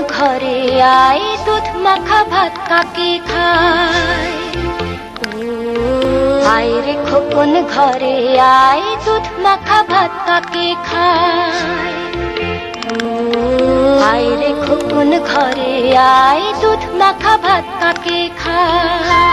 ঘরে আয় দুধ মাখা ভাত কাকে খায় আয় রে খোকন ঘরে আয় দুধ মাখা ভাত কাকে খায় আয় রে খোকন ঘরে আয় দুধ মাখা ভাত কাকে খায়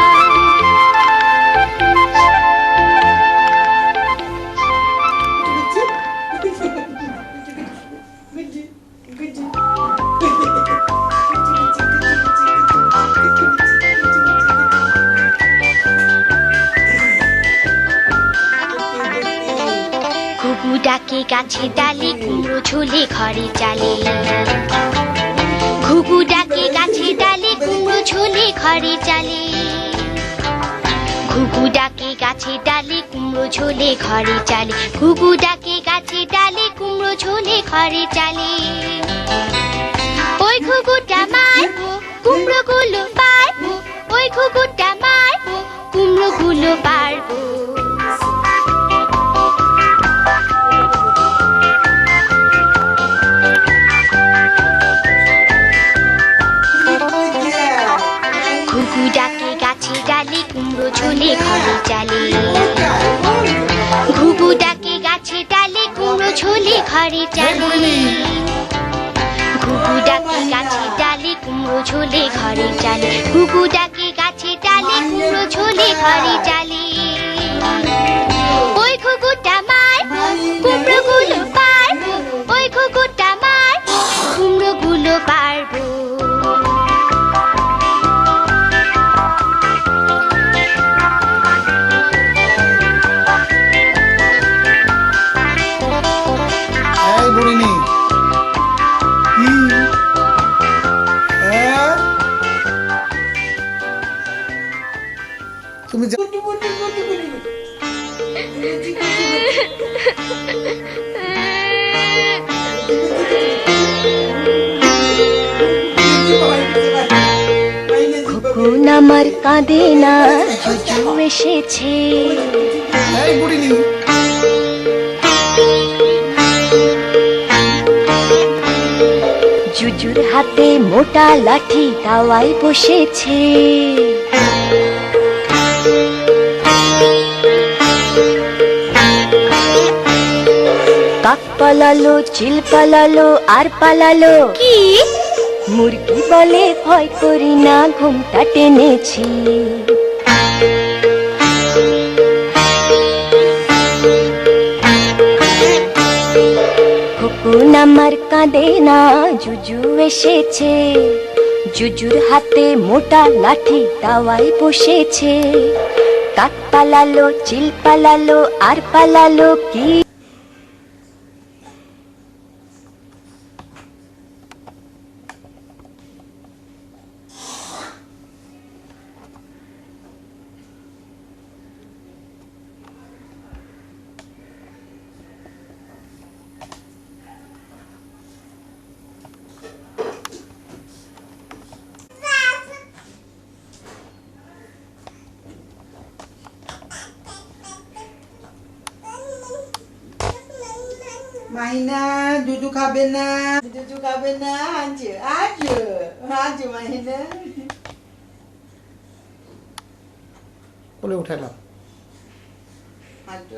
ঘুঘু ডাকে গাছে ডালে কুমড়ো ঝোলে ঘরে চালে ঘুঘু ডাকে গাছে ডালে কুমড়ো ঝোলে ঘরে চালে ঘুঘু ডাকে গাছে ডালে কুমড়ো ঝোলে ঘরে চালে ঘুঘু ডাকে গাছে ডালে কুমড়ো ঝোলে ঘরে চালে ওই ঘুঘুটা মারবো কুমড়ো গুলো পারবো ওই ঘুঘুটা মারবো কুমড়ো গুলো পারবো ঘুঘু ডাকে গাছে ডালে কুমড়ো ঝোলে ঘরে চালে ঘুঘু ডাকে গাছে ডালে কুমড়ো ঝোলে ঘরে চালে ঘুঘু ডাকে গাছে ডালে কুমড়ো ঝোলে ঘরে চালে ঘুঘু ডাকে গাছে ডালে কুমড়ো ঝোলে ঘরে চালে ওই ঘুঘুটা মারবো কুমড়ো গুলো পারবো ওই ঘুঘুটা মারবো কুমড়ো গুলো পারবো খোকন আমার কাঁদে না জুজু এসেছে জুজুর হাতে মোটা লাঠি তাওয়ায় বসেছে কাক পালালো চিল পালালো আর পালালো কি মুরগি বলে ভয় করি না ঘুমটা টেনেছি খোকন আমার কাঁদে না জুজু এসেছে জুজুর হাতে মোটা লাঠি তাওয়ায় বসেছে কাক পালালো চিল পালালো আর পালালো কি Mahina, Juju খাবে না Juju খাবে না আজ আজ আজ মাহিনা বলে উঠালাম আজ